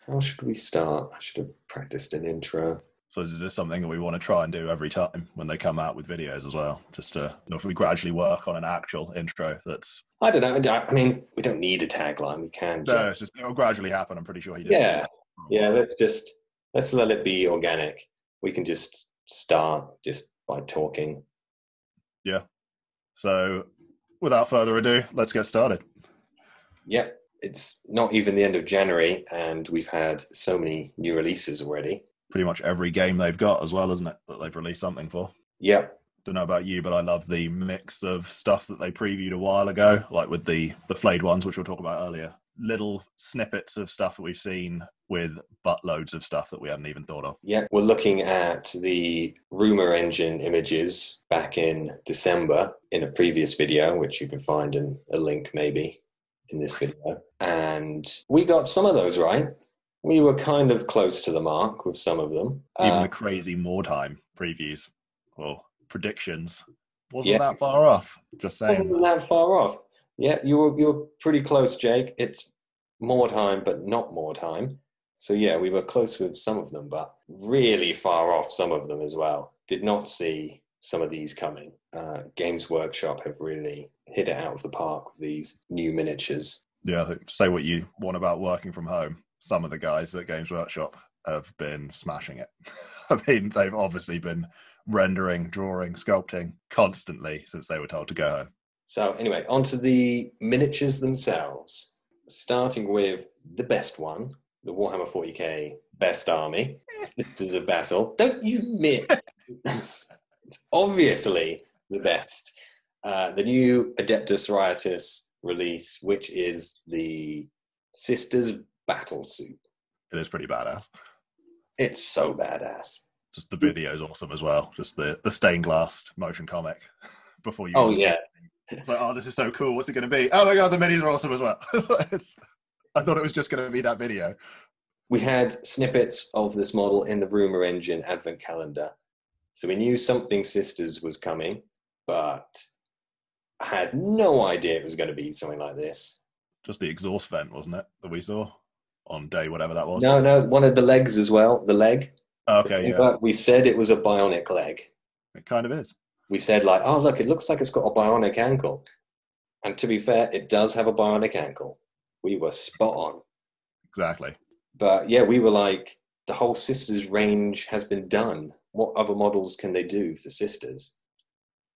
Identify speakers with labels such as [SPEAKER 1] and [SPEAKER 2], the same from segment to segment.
[SPEAKER 1] How should we start? I should have practiced an intro.
[SPEAKER 2] So is this something that we want to try and do every time when they come out with videos as well? Just to, if we gradually work on an actual intro that's...
[SPEAKER 1] I don't know. I mean, we don't need a tagline. We can
[SPEAKER 2] No,
[SPEAKER 1] just...
[SPEAKER 2] it's just, it'll gradually happen. I'm pretty sure he did.
[SPEAKER 1] Yeah. Yeah, let's let it be organic. We can just start just by talking.
[SPEAKER 2] Yeah. So without further ado, let's get started.
[SPEAKER 1] Yep. It's not even the end of January, and we've had so many new releases already.
[SPEAKER 2] Pretty much every game they've got as well, isn't it, that they've released something for?
[SPEAKER 1] Yep.
[SPEAKER 2] Don't know about you, but I love the mix of stuff that they previewed a while ago, like with the flayed ones, which we'll talk about earlier. Little snippets of stuff that we've seen with buttloads of stuff that we hadn't even thought of.
[SPEAKER 1] Yeah, we're looking at the rumor engine images back in December in a previous video, which you can find in a link maybe in this video. And we got some of those right. We were kind of close to the mark with some of them.
[SPEAKER 2] Even the crazy Mordheim previews or predictions wasn't that far off. Just saying.
[SPEAKER 1] Wasn't that far off. Yeah, you were pretty close, Jake. It's Mordheim, but not Mordheim. So yeah, we were close with some of them, but really far off some of them as well. Did not see some of these coming. Games Workshop have really hit it out of the park with these new miniatures.
[SPEAKER 2] Yeah, say what you want about working from home. Some of the guys at Games Workshop have been smashing it. I mean, they've obviously been rendering, drawing, sculpting constantly since they were told to go home.
[SPEAKER 1] So anyway, onto the miniatures themselves. Starting with the best one, the Warhammer 40k Best Army. This is a battle. Don't you admit? It's obviously the best. The new Adeptus Titanicus release, which is the Sisters Battle Suit.
[SPEAKER 2] It is pretty badass.
[SPEAKER 1] It's so badass.
[SPEAKER 2] Just the video is awesome as well. Just the stained glass motion comic before you.
[SPEAKER 1] Oh yeah.
[SPEAKER 2] It's like, oh, this is so cool. What's it going to be? Oh my god, the minis are awesome as well. I thought it was just going to be that video.
[SPEAKER 1] We had snippets of this model in the Rumor Engine advent calendar. So we knew something Sisters was coming, but I had no idea it was going to be something like this.
[SPEAKER 2] Just the exhaust vent, wasn't it, that we saw on day whatever that was?
[SPEAKER 1] No, one of the legs as well, the leg.
[SPEAKER 2] Okay, yeah.
[SPEAKER 1] We said it was a bionic leg.
[SPEAKER 2] It kind of is.
[SPEAKER 1] We said like, oh, look, it looks like it's got a bionic ankle. And to be fair, it does have a bionic ankle. We were spot on.
[SPEAKER 2] Exactly.
[SPEAKER 1] But yeah, we were like, the whole Sisters range has been done. What other models can they do for Sisters?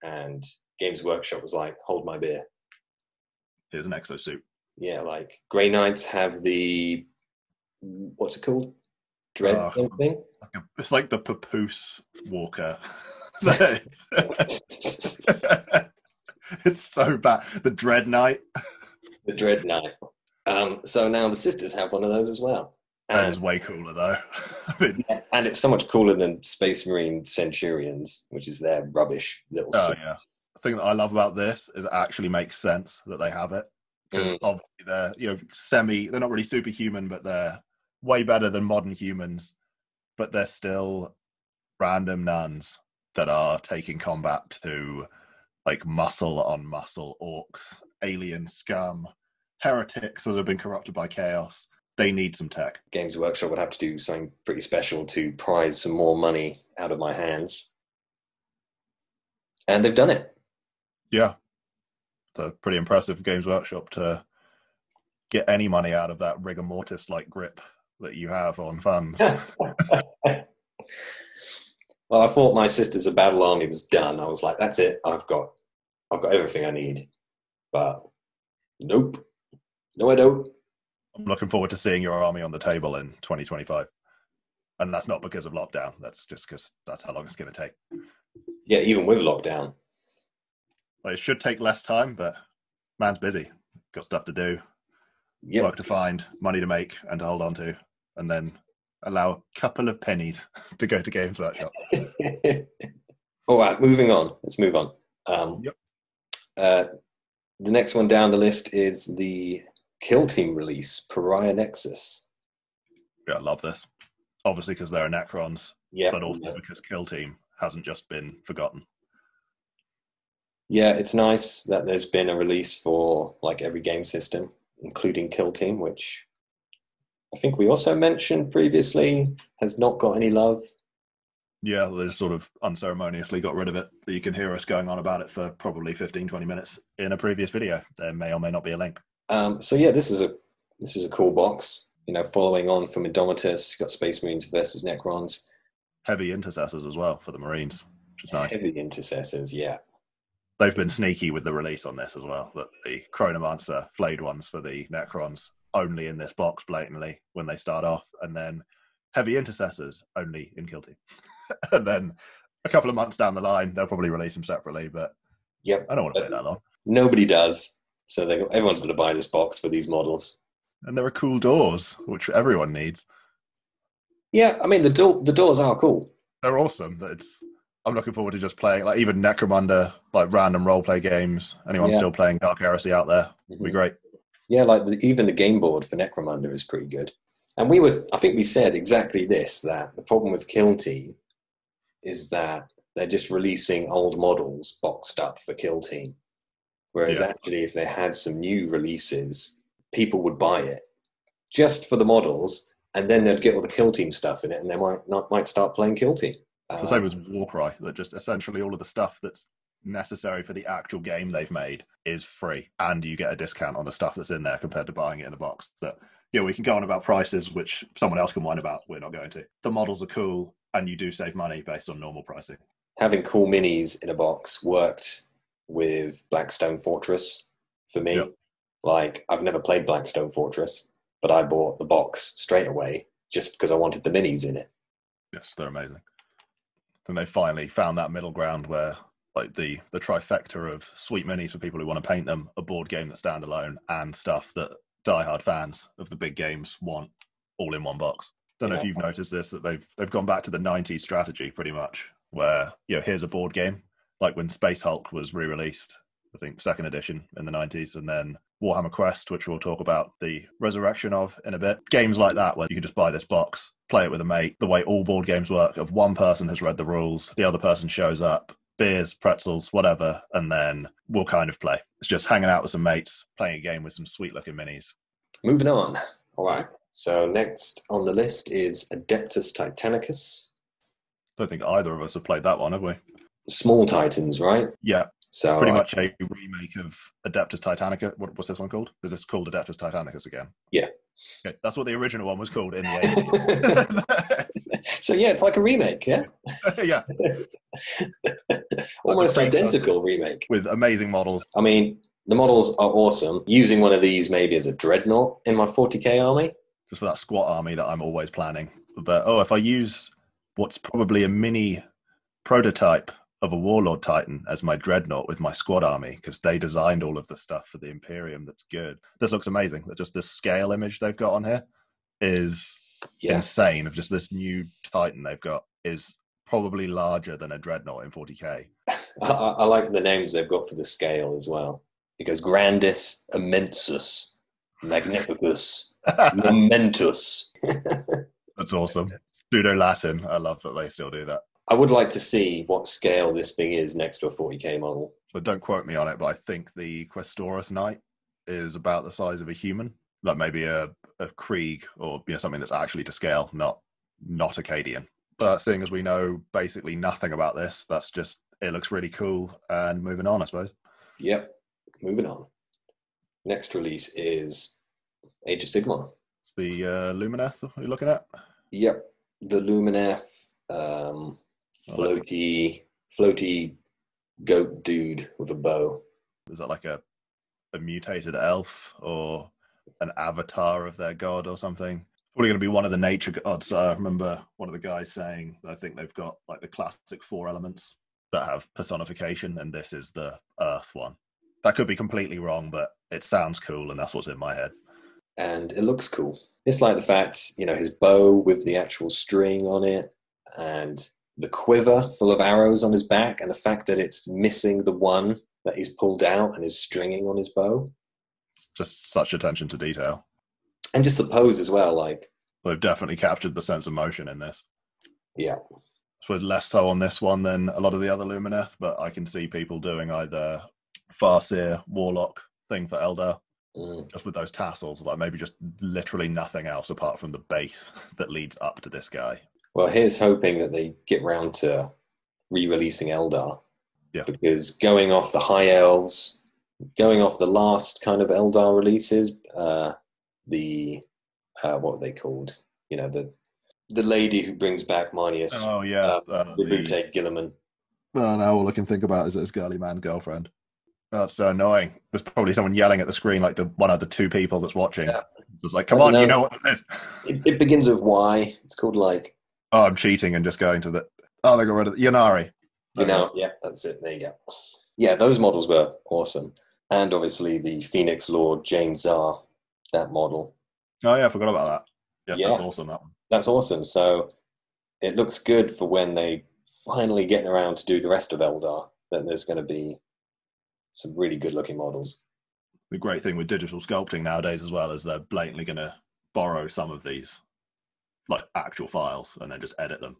[SPEAKER 1] And Games Workshop was like, hold my beer.
[SPEAKER 2] Here's an exosuit.
[SPEAKER 1] Yeah, like Grey Knights have the, what's it called? Dread something?
[SPEAKER 2] It's like the Papoose Walker. It's so bad. The Dread Knight.
[SPEAKER 1] The Dread Knight. So now the Sisters have one of those as well.
[SPEAKER 2] That is way cooler though.
[SPEAKER 1] Yeah, and it's so much cooler than Space Marine Centurions, which is their rubbish little suit.
[SPEAKER 2] Yeah. The thing that I love about this is it actually makes sense that they have it. Because obviously they're, they're not really superhuman, but they're way better than modern humans, but they're still random nuns that are taking combat to like muscle on muscle orcs, alien scum, heretics that have been corrupted by chaos. They need some tech. Games
[SPEAKER 1] Workshop would have to do something pretty special to prize some more money out of my hands. And they've done it.
[SPEAKER 2] Yeah. It's pretty impressive Games Workshop to get any money out of that rigor mortis-like grip that you have on funds.
[SPEAKER 1] Well, I thought my Sisters of Battle Army was done. I was like, that's it. I've got everything I need. But nope. No, I don't.
[SPEAKER 2] I'm looking forward to seeing your army on the table in 2025. And that's not because of lockdown. That's just because that's how long it's going to take.
[SPEAKER 1] Yeah, even with lockdown.
[SPEAKER 2] Well, it should take less time, but man's busy. Got stuff to do, work to find, money to make, and to hold on to. And then allow a couple of pennies to go to Games Workshop.
[SPEAKER 1] All right, moving on. Let's move on. The next one down the list is the Kill Team release, Pariah Nexus.
[SPEAKER 2] Yeah, I love this. Obviously because they're Necrons, but also because Kill Team hasn't just been forgotten.
[SPEAKER 1] Yeah, it's nice that there's been a release for like every game system, including Kill Team, which I think we also mentioned previously, has not got any love.
[SPEAKER 2] Yeah, they just sort of unceremoniously got rid of it. You can hear us going on about it for probably 15-20 minutes in a previous video. There may or may not be a link.
[SPEAKER 1] So yeah, this is a cool box. You know, following on from Indomitus, got Space Marines versus Necrons.
[SPEAKER 2] Heavy intercessors as well for the Marines, which is nice.
[SPEAKER 1] Heavy intercessors, yeah.
[SPEAKER 2] They've been sneaky with the release on this as well. That the Chronomancer flayed ones for the Necrons only in this box blatantly when they start off, and then heavy intercessors only in Kill Team. And then a couple of months down the line, they'll probably release them separately. But
[SPEAKER 1] yep,
[SPEAKER 2] I don't want to wait that long.
[SPEAKER 1] Nobody does, so everyone's going to buy this box for these models.
[SPEAKER 2] And there are cool doors, which everyone needs.
[SPEAKER 1] Yeah, I mean the doors are cool.
[SPEAKER 2] They're awesome. I'm looking forward to just playing, like even Necromunda, like random roleplay games. Anyone still playing Dark Heresy out there would be great.
[SPEAKER 1] Yeah, like even the game board for Necromunda is pretty good. And I think we said exactly this, that the problem with Kill Team is that they're just releasing old models boxed up for Kill Team. Whereas actually, if they had some new releases, people would buy it just for the models, and then they'd get all the Kill Team stuff in it, and they might start playing Kill Team.
[SPEAKER 2] It's the same as Warcry, that just essentially all of the stuff that's necessary for the actual game they've made is free, and you get a discount on the stuff that's in there compared to buying it in the box. That we can go on about prices, which someone else can whine about. We're not going to. The models are cool, and you do save money based on normal pricing. Having
[SPEAKER 1] cool minis in a box worked with Blackstone Fortress for me. Yep. Like, I've never played Blackstone Fortress, but I bought the box straight away just because I wanted the minis in it.
[SPEAKER 2] Yes, they're amazing. And they finally found that middle ground where, like, the trifecta of sweet minis for people who want to paint them, a board game that's standalone, and stuff that diehard fans of the big games want all in one box. Don't know if you've noticed this, that they've gone back to the 90s strategy pretty much, where here's a board game, like when Space Hulk was re-released, I think 2nd edition in the 90s, and then Warhammer Quest, which we'll talk about the resurrection of in a bit. Games like that where you can just buy this box, play it with a mate, the way all board games work, of one person has read the rules, the other person shows up, beers, pretzels, whatever, and then we'll kind of play. It's just hanging out with some mates, playing a game with some sweet-looking minis.
[SPEAKER 1] Moving on. All right. So next on the list is Adeptus Titanicus.
[SPEAKER 2] I don't think either of us have played that one, have we?
[SPEAKER 1] Small Titans, right?
[SPEAKER 2] Yeah.
[SPEAKER 1] So
[SPEAKER 2] pretty much a remake of Adeptus Titanicus. What's this one called? Is this called Adeptus Titanicus again?
[SPEAKER 1] Yeah.
[SPEAKER 2] Okay, that's what the original one was called in the 80s.
[SPEAKER 1] So yeah, it's like a remake, yeah?
[SPEAKER 2] Yeah.
[SPEAKER 1] Almost identical remake.
[SPEAKER 2] With amazing models.
[SPEAKER 1] I mean, the models are awesome. Using one of these maybe as a dreadnought in my 40k army.
[SPEAKER 2] Just for that squat army that I'm always planning. But, if I use what's probably a mini prototype of a Warlord Titan as my dreadnought with my squad army, because they designed all of the stuff for the Imperium that's good. This looks amazing. Just this scale image they've got on here is insane. Of just this new Titan they've got is probably larger than a dreadnought in 40k.
[SPEAKER 1] I like the names they've got for the scale as well. It goes Grandis, Immensus, Magnificus, Momentous.
[SPEAKER 2] That's awesome. Pseudo-Latin. I love that they still do that.
[SPEAKER 1] I would like to see what scale this thing is next to a 40k model.
[SPEAKER 2] But don't quote me on it, but I think the Questorus Knight is about the size of a human. Like maybe a Krieg or something that's actually to scale, not Acadian. But seeing as we know basically nothing about this, that's just, it looks really cool. And moving on, I suppose.
[SPEAKER 1] Yep, moving on. Next release is Age of Sigmar.
[SPEAKER 2] It's the Lumineth you're looking at?
[SPEAKER 1] Yep, the Lumineth. Floaty goat dude with a bow.
[SPEAKER 2] Is that like a mutated elf or an avatar of their god or something? Probably going to be one of the nature gods. I remember one of the guys saying that I think they've got like the classic 4 elements that have personification, and this is the earth one. That could be completely wrong, but it sounds cool, and that's what's in my head.
[SPEAKER 1] And it looks cool. It's like the fact, his bow with the actual string on it, and the quiver full of arrows on his back, and the fact that it's missing the one that he's pulled out and is stringing on his bow.
[SPEAKER 2] It's just such attention to detail.
[SPEAKER 1] And just the pose as well. Like,
[SPEAKER 2] they've definitely captured the sense of motion in this.
[SPEAKER 1] Yeah.
[SPEAKER 2] I suppose less so on this one than a lot of the other Lumineth, but I can see people doing either Farseer, Warlock thing for Eldar, just with those tassels, like maybe just literally nothing else apart from the base that leads up to this guy.
[SPEAKER 1] Well, here's hoping that they get round to re-releasing Eldar.
[SPEAKER 2] Yeah.
[SPEAKER 1] Because going off the High Elves, going off the last kind of Eldar releases, what were they called? You know, the lady who brings back Marnius.
[SPEAKER 2] Oh, yeah.
[SPEAKER 1] Reboot Gilliman.
[SPEAKER 2] Well, now all I can think about is his girly man girlfriend. That's so annoying. There's probably someone yelling at the screen, like one of the two people that's watching. Yeah. Just like, come on, you know what it is.
[SPEAKER 1] It begins with Y. It's called like...
[SPEAKER 2] Oh, I'm cheating and just going to the... Oh, they got rid of the Yanari.
[SPEAKER 1] Yeah, that's it. There you go. Yeah, those models were awesome. And obviously the Phoenix Lord, Jane Czar, that model.
[SPEAKER 2] Oh, yeah, I forgot about that. Yeah, that's awesome, that one.
[SPEAKER 1] That's awesome. So it looks good for when they finally getting around to do the rest of Eldar, that there's going to be some really good-looking models.
[SPEAKER 2] The great thing with digital sculpting nowadays as well is they're blatantly going to borrow some of these, like actual files, and then just edit them.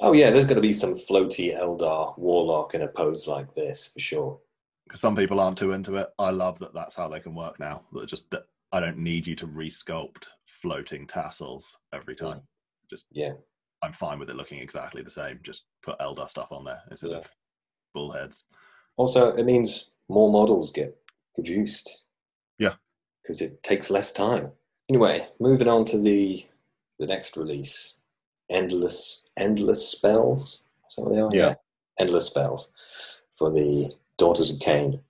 [SPEAKER 1] Oh yeah, there's going to be some floaty Eldar warlock in a pose like this for sure.
[SPEAKER 2] Because some people aren't too into it. I love that that's how they can work now. That I don't need you to resculpt floating tassels every time. I'm fine with it looking exactly the same. Just put Eldar stuff on there instead of bullheads.
[SPEAKER 1] Also, it means more models get produced. Yeah. Because it takes less time. Anyway, moving on to the next release. Endless Spells? Is that what they are? Yeah. Endless Spells for the Daughters of Cain.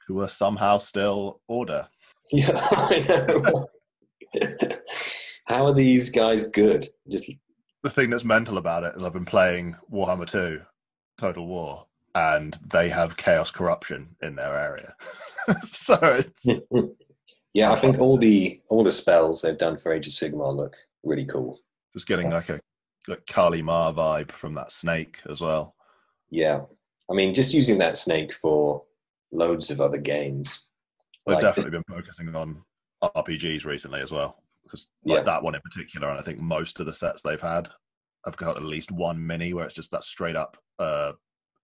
[SPEAKER 2] Who are somehow still Order.
[SPEAKER 1] Yeah, I know. How are these guys good? Just
[SPEAKER 2] the thing that's mental about it is I've been playing Warhammer 2 Total War, and they have Chaos Corruption in their area. So it's...
[SPEAKER 1] Yeah, I think all the spells they've done for Age of Sigmar look really cool.
[SPEAKER 2] Just getting like a Kali Ma vibe from that snake as well.
[SPEAKER 1] Yeah. I mean, just using that snake for loads of other games.
[SPEAKER 2] They've definitely been focusing on RPGs recently as well. Just that one in particular, and I think most of the sets they've had have got at least one mini where it's just that straight up,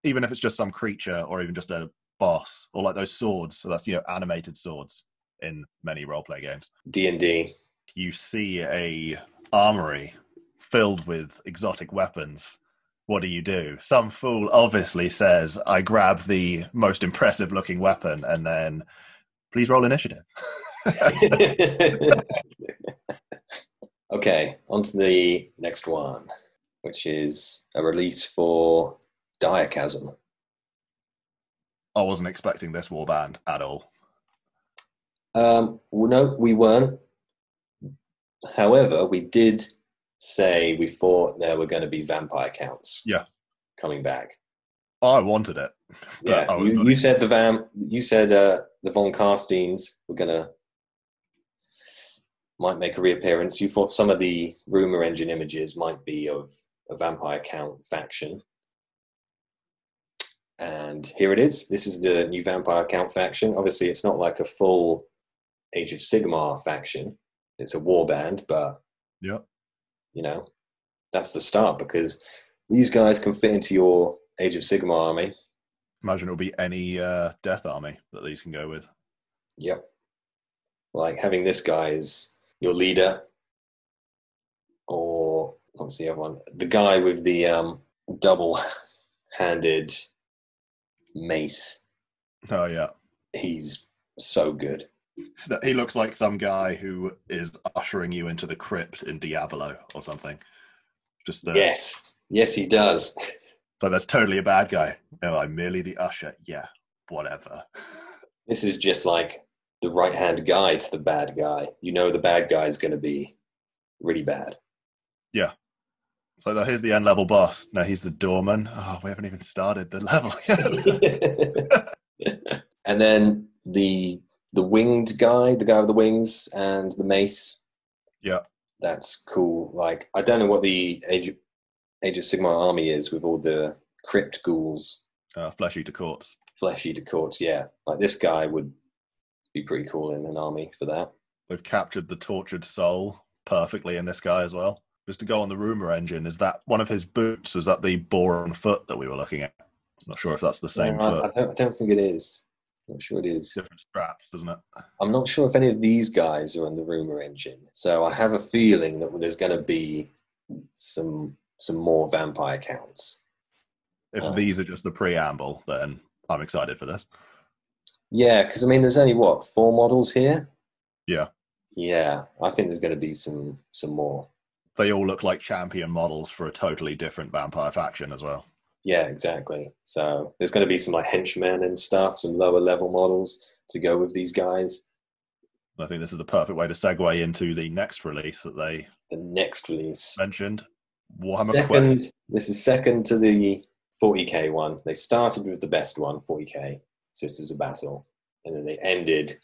[SPEAKER 2] even if it's just some creature or even just a boss, or like those swords. So that's, animated swords in many roleplay games.
[SPEAKER 1] D&D.
[SPEAKER 2] You see a armory filled with exotic weapons. What do? Some fool obviously says, I grab the most impressive looking weapon and then please roll initiative.
[SPEAKER 1] Okay, on to the next one, which is a release for Diachasm.
[SPEAKER 2] I wasn't expecting this warband at all.
[SPEAKER 1] Well, no, we weren't. However, we did say we thought there were going to be vampire counts.
[SPEAKER 2] Yeah,
[SPEAKER 1] coming back.
[SPEAKER 2] I wanted it.
[SPEAKER 1] Yeah, you said the Von Carsteins were might make a reappearance. You thought some of the rumor engine images might be of a vampire count faction. And here it is. This is the new vampire count faction. Obviously, it's not like a full Age of Sigmar faction. It's a warband, but that's the start, because these guys can fit into your Age of Sigmar army.
[SPEAKER 2] Imagine it'll be any death army that these can go with.
[SPEAKER 1] Yep. Like having this guy as your leader, or what's the other one? The guy with the double-handed mace.
[SPEAKER 2] Oh, yeah.
[SPEAKER 1] He's so good.
[SPEAKER 2] He looks like some guy who is ushering you into the crypt in Diablo or something.
[SPEAKER 1] Yes, he does.
[SPEAKER 2] But that's totally a bad guy. No, I'm merely the usher. Yeah, whatever.
[SPEAKER 1] This is just like the right-hand guy to the bad guy. The bad guy is going to be really bad. Yeah.
[SPEAKER 2] So here's the end-level boss. No, he's the doorman. Oh, we haven't even started the level
[SPEAKER 1] yet. And then the winged guy, the guy with the wings and the mace.
[SPEAKER 2] Yeah.
[SPEAKER 1] That's cool. Like, I don't know what the Age of Sigmar army is with all the crypt ghouls.
[SPEAKER 2] Flesh Eater Courts.
[SPEAKER 1] Flesh Eater Courts, yeah. Like, this guy would be pretty cool in an army for that.
[SPEAKER 2] They've captured the tortured soul perfectly in this guy as well. Just to go on the rumor engine, is that one of his boots? Was that the boar on foot that we were looking at? I'm not sure if that's the same foot.
[SPEAKER 1] I don't think it is. Not sure it is.
[SPEAKER 2] Different straps, doesn't it?
[SPEAKER 1] I'm not sure if any of these guys are on the rumor engine. So I have a feeling that there's going to be some more vampire counts.
[SPEAKER 2] If these are just the preamble, then I'm excited for this.
[SPEAKER 1] Yeah, because I mean, there's only 4 models here.
[SPEAKER 2] Yeah.
[SPEAKER 1] Yeah, I think there's going to be some more.
[SPEAKER 2] They all look like champion models for a totally different vampire faction as well.
[SPEAKER 1] Yeah, exactly. So there's going to be some like henchmen and stuff, some lower level models to go with these guys.
[SPEAKER 2] I think this is the perfect way to segue into the next release that they mentioned. Warhammer Quest.
[SPEAKER 1] This is second to the 40k one. They started with the best one, 40k, Sisters of Battle, and then they ended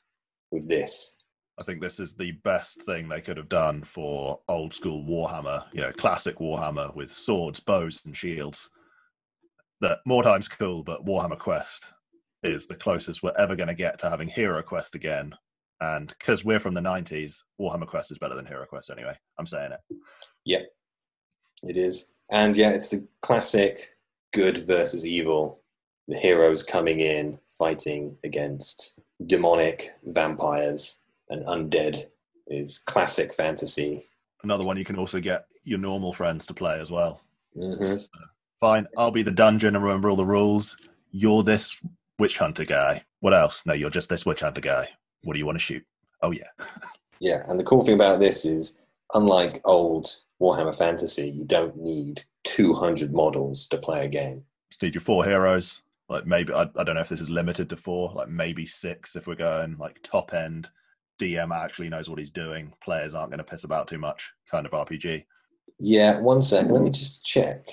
[SPEAKER 1] with this.
[SPEAKER 2] I think this is the best thing they could have done for old school Warhammer, classic Warhammer with swords, bows, and shields. That Mordheim's cool, but Warhammer Quest is the closest we're ever going to get to having Hero Quest again. And because we're from the 90s, Warhammer Quest is better than Hero Quest anyway. I'm saying it.
[SPEAKER 1] Yeah, it is. And yeah, it's the classic good versus evil. The heroes coming in, fighting against demonic vampires and undead is classic fantasy.
[SPEAKER 2] Another one you can also get your normal friends to play as well.
[SPEAKER 1] Mm-hmm.
[SPEAKER 2] Fine, I'll be the dungeon and remember all the rules. You're this witch hunter guy. What else? No, you're just this witch hunter guy. What do you want to shoot? Oh, yeah.
[SPEAKER 1] Yeah, and the cool thing about this is, unlike old Warhammer Fantasy, you don't need 200 models to play a game.
[SPEAKER 2] Just need your 4 heroes. Like maybe, I don't know if this is limited to 4, like maybe 6 if we're going like top end. DM actually knows what he's doing. Players aren't going to piss about too much kind of RPG.
[SPEAKER 1] Yeah, one second. Let me just check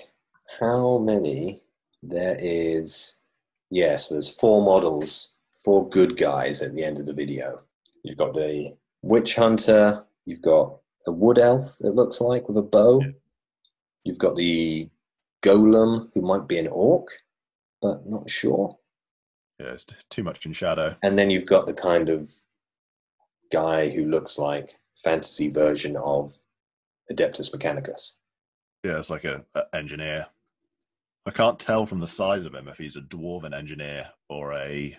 [SPEAKER 1] how many there is. Yes, there's 4 models, 4 good guys at the end of the video. You've got the witch hunter. You've got a wood elf, it looks like, with a bow. Yeah. You've got the golem, who might be an orc, but not sure.
[SPEAKER 2] Yeah, it's too much in shadow.
[SPEAKER 1] And then you've got the kind of guy who looks like fantasy version of Adeptus Mechanicus.
[SPEAKER 2] Yeah, it's like an engineer. I can't tell from the size of him if he's a dwarven engineer or a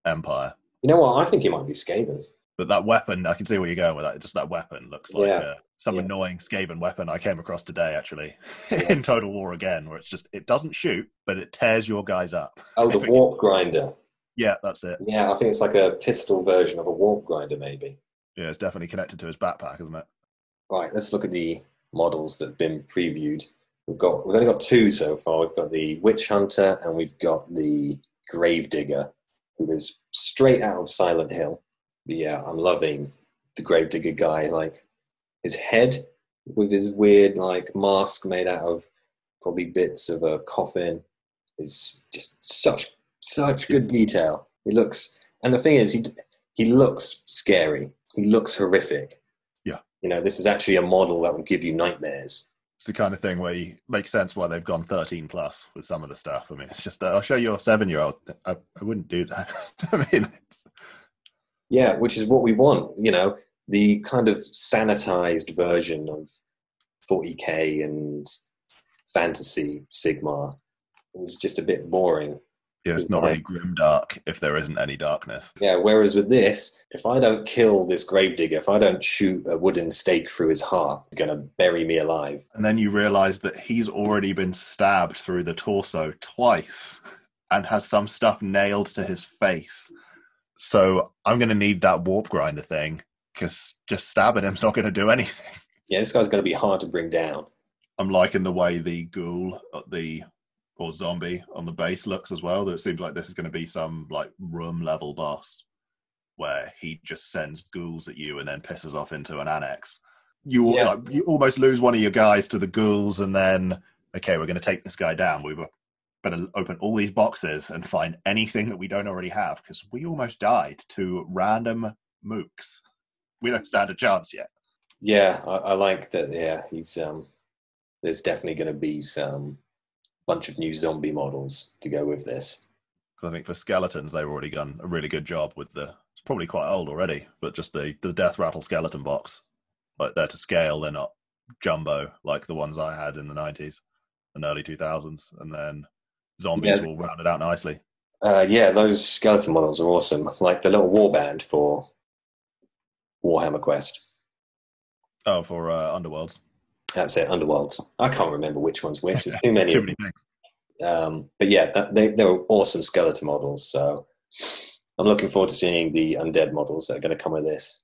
[SPEAKER 2] empire.
[SPEAKER 1] You know what? I think he might be Skaven.
[SPEAKER 2] But that weapon, I can see where you're going with that. Just that weapon looks like some annoying Skaven weapon I came across today, actually, in Total War again, where it doesn't shoot, but it tears your guys up.
[SPEAKER 1] Oh, the warp grinder.
[SPEAKER 2] Yeah, that's it.
[SPEAKER 1] Yeah, I think it's like a pistol version of a warp grinder, maybe.
[SPEAKER 2] Yeah, it's definitely connected to his backpack, isn't it?
[SPEAKER 1] Right, let's look at the models that have been previewed. We've only got 2 so far. We've got the Witch Hunter and we've got the Gravedigger, who is straight out of Silent Hill. But yeah, I'm loving the Gravedigger guy. Like, his head with his weird like mask made out of probably bits of a coffin is just such good detail. And the thing is, he looks scary. He looks horrific.
[SPEAKER 2] Yeah.
[SPEAKER 1] This is actually a model that will give you nightmares.
[SPEAKER 2] It's the kind of thing where you make sense why they've gone 13 plus with some of the stuff. I mean, it's just, I'll show you a 7-year-old. I wouldn't do that. I mean,
[SPEAKER 1] yeah, which is what we want. The kind of sanitized version of 40k and fantasy Sigmar. It was just a bit boring.
[SPEAKER 2] Yeah, it's not really grimdark if there isn't any darkness.
[SPEAKER 1] Yeah, whereas with this, if I don't kill this Gravedigger, if I don't shoot a wooden stake through his heart, he's going to bury me alive.
[SPEAKER 2] And then you realise that he's already been stabbed through the torso twice and has some stuff nailed to his face. So I'm going to need that warp grinder thing, because just stabbing him's not going to do anything.
[SPEAKER 1] Yeah, this guy's going to be hard to bring down.
[SPEAKER 2] I'm liking the way the ghoul or zombie on the base looks as well. That it seems like this is going to be some like room level boss where he just sends ghouls at you and then pisses off into an annex. You almost lose one of your guys to the ghouls, and then okay, we're going to take this guy down. We better open all these boxes and find anything that we don't already have, because we almost died to random mooks. We don't stand a chance yet.
[SPEAKER 1] Yeah, I like that. Yeah, he's there's definitely going to be some bunch of new zombie models to go with this.
[SPEAKER 2] I think for skeletons, they've already done a really good job with it's probably quite old already, but just the death rattle skeleton box. Like, they're to scale, they're not jumbo like the ones I had in the 90s and early 2000s. And then zombies will round it out nicely.
[SPEAKER 1] Yeah, those skeleton models are awesome. Like the little warband for Warhammer Quest.
[SPEAKER 2] Oh, for Underworlds.
[SPEAKER 1] That's it, Underworlds. I can't remember which one's which. There's too
[SPEAKER 2] It's
[SPEAKER 1] many
[SPEAKER 2] too
[SPEAKER 1] of
[SPEAKER 2] many
[SPEAKER 1] them.
[SPEAKER 2] things.
[SPEAKER 1] But yeah, they were awesome skeleton models. So I'm looking forward to seeing the undead models that are going to come with this.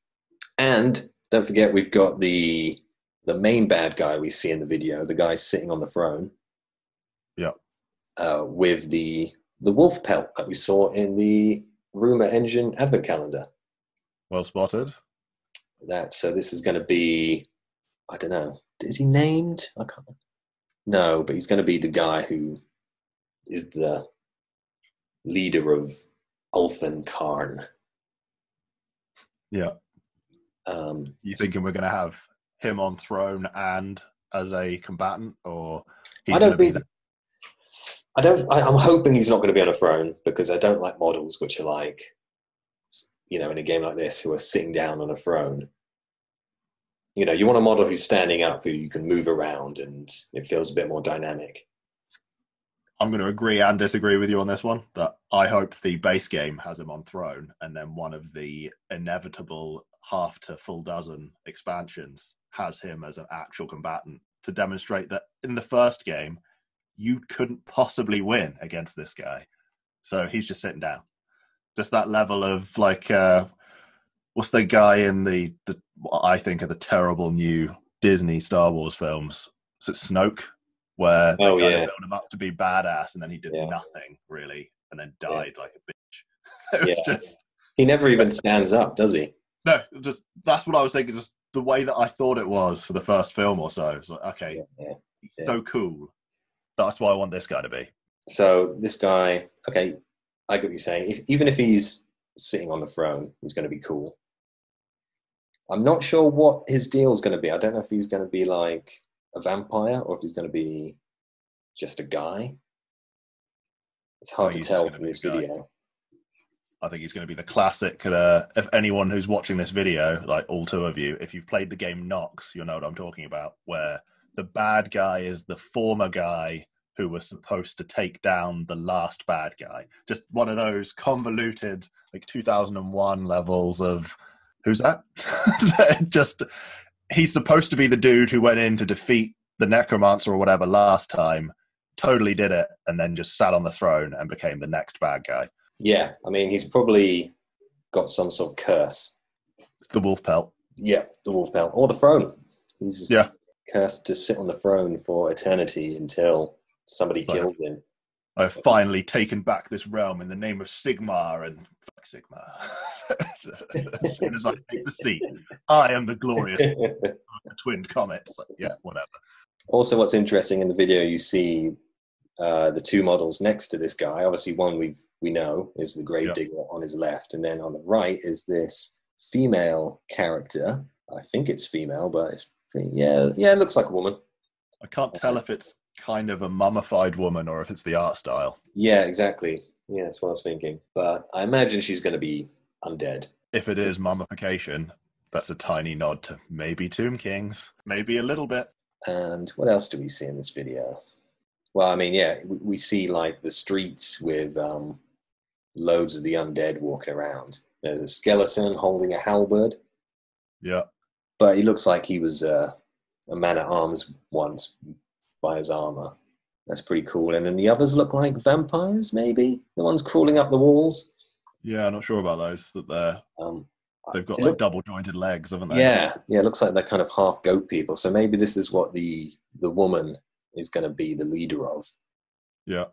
[SPEAKER 1] And don't forget, we've got the main bad guy we see in the video, the guy sitting on the throne,
[SPEAKER 2] Yeah.
[SPEAKER 1] with the wolf pelt that we saw in the Rumor Engine advent calendar.
[SPEAKER 2] Well spotted.
[SPEAKER 1] So this is going to be, I don't know, is he named? I can't. No, but he's going to be the guy who is the leader of Ulthen Karn.
[SPEAKER 2] Yeah. You thinking we're going to have him on throne and as a combatant, or he's going to be there?
[SPEAKER 1] I'm hoping he's not going to be on a throne, because I don't like models which are like, in a game like this, who are sitting down on a throne. You want a model who's standing up, who you can move around, and it feels a bit more dynamic.
[SPEAKER 2] I'm going to agree and disagree with you on this one. That I hope the base game has him on throne, and then one of the inevitable half to full dozen expansions has him as an actual combatant to demonstrate that in the first game you couldn't possibly win against this guy. So he's just sitting down. Just that level of like, what's the guy in the what I think are the terrible new Disney Star Wars films? Is it Snoke? Where they kind of build him up to be badass, and then he did nothing really, and then died like a bitch. It was just,
[SPEAKER 1] he never even stands up, does he?
[SPEAKER 2] No, just that's what I was thinking. Just the way that I thought it was for the first film or so. It's like, okay, he's so cool. That's why I want this guy to be.
[SPEAKER 1] So this guy, okay, I get what you're saying. Even if he's sitting on the throne, he's going to be cool. I'm not sure what his deal is going to be. I don't know if he's going to be like a vampire or if he's going to be just a guy. It's hard to tell from this video.
[SPEAKER 2] I think he's going to be the classic. If anyone who's watching this video, like all two of you, if you've played the game Nox, you'll know what I'm talking about, where the bad guy is the former guy who was supposed to take down the last bad guy. Just one of those convoluted, like 2001 levels of, who's that? Just, he's supposed to be the dude who went in to defeat the necromancer or whatever last time, totally did it, and then just sat on the throne and became the next bad guy.
[SPEAKER 1] Yeah, I mean, he's probably got some sort of curse.
[SPEAKER 2] It's the wolf pelt.
[SPEAKER 1] Yeah, the wolf pelt. Or the throne. He's cursed to sit on the throne for eternity until somebody kills him.
[SPEAKER 2] I've finally taken back this realm in the name of Sigmar, and fuck Sigmar. As soon as I take the seat, I am the glorious twinned comet. It's like, yeah, whatever.
[SPEAKER 1] Also, what's interesting in the video, you see the two models next to this guy. Obviously, one we know is the Gravedigger on his left, and then on the right is this female character. I think it's female, but it's pretty, it looks like a woman.
[SPEAKER 2] I can't tell if it's kind of a mummified woman or if it's the art style.
[SPEAKER 1] Yeah, exactly. Yeah, that's what I was thinking. But I imagine she's going to be undead.
[SPEAKER 2] If it is mummification, that's a tiny nod to maybe Tomb Kings, maybe a little bit.
[SPEAKER 1] And what else do we see in this video? Well, I mean, we see like the streets with loads of the undead walking around. There's a skeleton holding a halberd.
[SPEAKER 2] Yeah.
[SPEAKER 1] But he looks like he was a man-at-arms once by his armor. That's pretty cool. And then the others look like vampires, maybe? The ones crawling up the walls?
[SPEAKER 2] Yeah, I'm not sure about those. That they've got like double-jointed legs, haven't they?
[SPEAKER 1] Yeah, it looks like they're kind of half goat people. So maybe this is what the woman is going to be the leader of.
[SPEAKER 2] Yeah.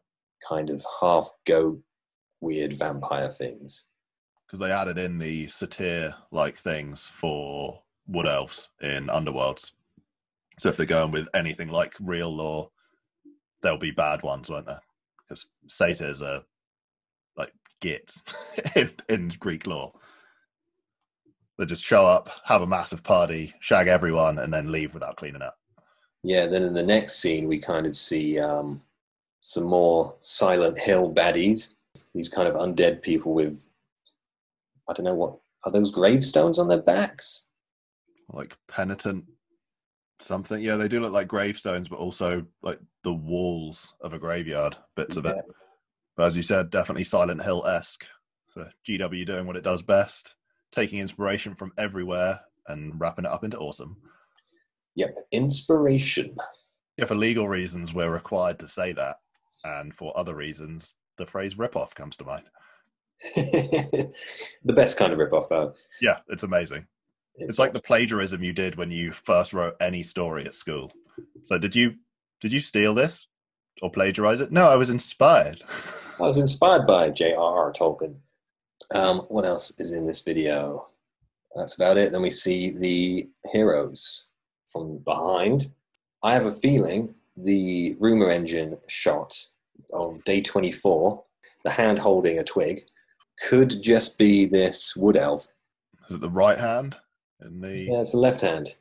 [SPEAKER 1] Kind of half goat, weird vampire things.
[SPEAKER 2] Because they added in the satyr-like things for wood elves in Underworlds. So if they're going with anything like real lore, there'll be bad ones, won't there? Because satyrs are like gits in Greek lore. They just show up, have a massive party, shag everyone, and then leave without cleaning up.
[SPEAKER 1] Yeah, then in the next scene, we kind of see some more Silent Hill baddies. These kind of undead people with, I don't know, what are those gravestones on their backs?
[SPEAKER 2] Like penitent something. Yeah, they do look like gravestones, but also like the walls of a graveyard, bits of it. But as you said, definitely Silent Hill-esque. So GW doing what it does best, taking inspiration from everywhere and wrapping it up into awesome.
[SPEAKER 1] Yep, inspiration.
[SPEAKER 2] Yeah, for legal reasons, we're required to say that. And for other reasons, the phrase rip-off comes to mind.
[SPEAKER 1] The best kind of rip-off, though.
[SPEAKER 2] Yeah, it's amazing. It's like the plagiarism you did when you first wrote any story at school. So did you steal this or plagiarize it? No, I was inspired.
[SPEAKER 1] I was inspired by J.R.R. Tolkien. What else is in this video? That's about it. Then we see the heroes from behind. I have a feeling the rumor engine shot of day 24, the hand holding a twig, could just be this wood elf.
[SPEAKER 2] Is it the right hand?
[SPEAKER 1] Yeah, it's the left hand.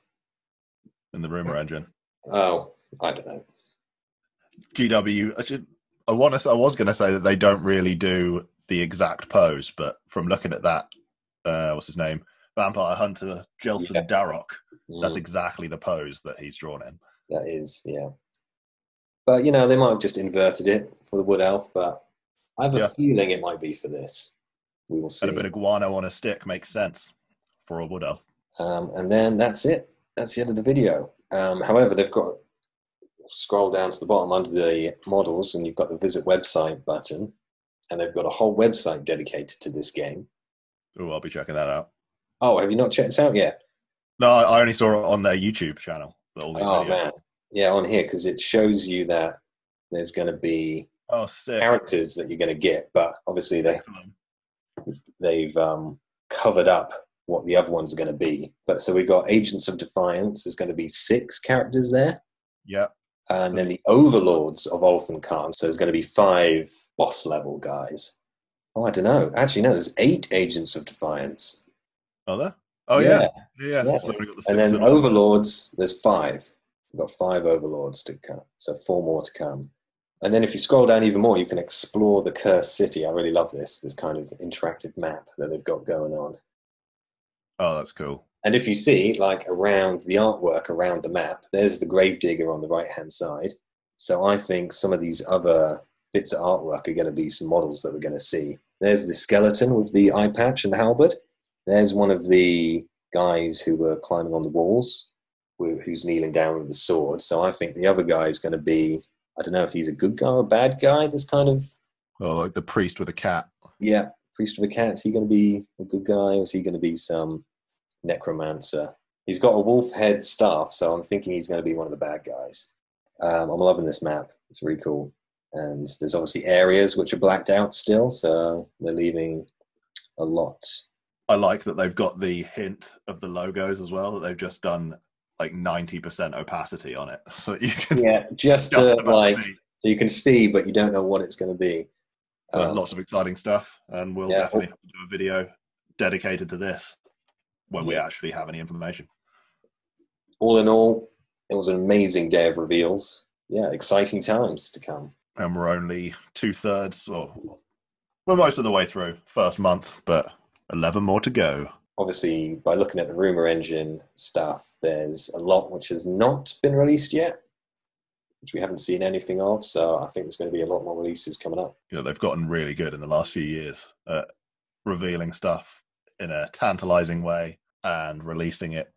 [SPEAKER 2] In the rumor engine.
[SPEAKER 1] Oh, I don't know.
[SPEAKER 2] GW, I was going to say that they don't really do the exact pose, but from looking at that, what's his name? Vampire Hunter Jelson Darroch. That's exactly the pose that he's drawn in.
[SPEAKER 1] That is, yeah. But, you know, they might have just inverted it for the wood elf, but I have a feeling it might be for this. We will see.
[SPEAKER 2] And a bit of guano on a stick makes sense for a wood elf.
[SPEAKER 1] And then that's it. That's the end of the video. However, they've got scroll down to the bottom under the models, and you've got the visit website button, and they've got a whole website dedicated to this game.
[SPEAKER 2] Oh, I'll be checking that out.
[SPEAKER 1] Oh, have you not checked this out yet?
[SPEAKER 2] No, I only saw it on their YouTube channel.
[SPEAKER 1] Man. Yeah, on here, because it shows you that there's going to be characters that you're going to get, but obviously they've covered up what the other ones are going to be. But so we've got Agents of Defiance. There's going to be 6 characters there.
[SPEAKER 2] Yeah.
[SPEAKER 1] And then the Overlords of Ulfenkarn. So there's going to be 5 boss level guys. Oh, I don't know. Actually, no, there's 8 Agents of Defiance.
[SPEAKER 2] Are there? Oh, yeah.
[SPEAKER 1] So and then Overlords, there's 5. We've got 5 Overlords to come. So 4 more to come. And then if you scroll down even more, you can explore the Cursed City. I really love this kind of interactive map that they've got going on.
[SPEAKER 2] Oh, that's cool.
[SPEAKER 1] And if you see, like, around the artwork around the map, there's the Gravedigger on the right-hand side. So I think some of these other bits of artwork are going to be some models that we're going to see. There's the skeleton with the eye patch and the halberd. There's one of the guys who were climbing on the walls, who's kneeling down with the sword. So I think the other guy is going to be, I don't know if he's a good guy or a bad guy. This kind of...
[SPEAKER 2] Oh, like the priest with a cat.
[SPEAKER 1] Yeah, priest with a cat. Is he going to be a good guy, or is he going to be some necromancer? He's got a wolf head staff, so I'm thinking he's going to be one of the bad guys. I'm loving this map. It's really cool. And there's obviously areas which are blacked out still, so they're leaving a lot.
[SPEAKER 2] I like that they've got the hint of the logos as well, that they've just done like 90% opacity on it. So that you can
[SPEAKER 1] just so you can see, but you don't know what it's going to be.
[SPEAKER 2] Lots of exciting stuff, and we'll definitely have to do a video dedicated to this when we actually have any information. All
[SPEAKER 1] in all, it was an amazing day of reveals. Yeah, exciting times to come.
[SPEAKER 2] And we're only 2/3, or we're most of the way through first month, but 11 more to go.
[SPEAKER 1] Obviously, by looking at the rumor engine stuff, there's a lot which has not been released yet, which we haven't seen anything of. So I think there's going to be a lot more releases coming up.
[SPEAKER 2] They've gotten really good in the last few years at revealing stuff in a tantalizing way and releasing it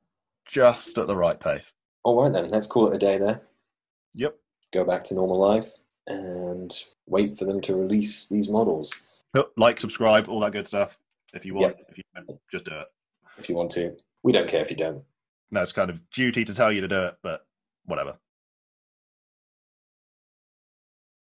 [SPEAKER 2] just at the right pace.
[SPEAKER 1] All right, then. Let's call it a day there.
[SPEAKER 2] Yep.
[SPEAKER 1] Go back to normal life and wait for them to release these models.
[SPEAKER 2] Like, subscribe, all that good stuff. If you want, if you just do it.
[SPEAKER 1] If you want to. We don't care if you don't.
[SPEAKER 2] No, it's kind of duty to tell you to do it, but whatever.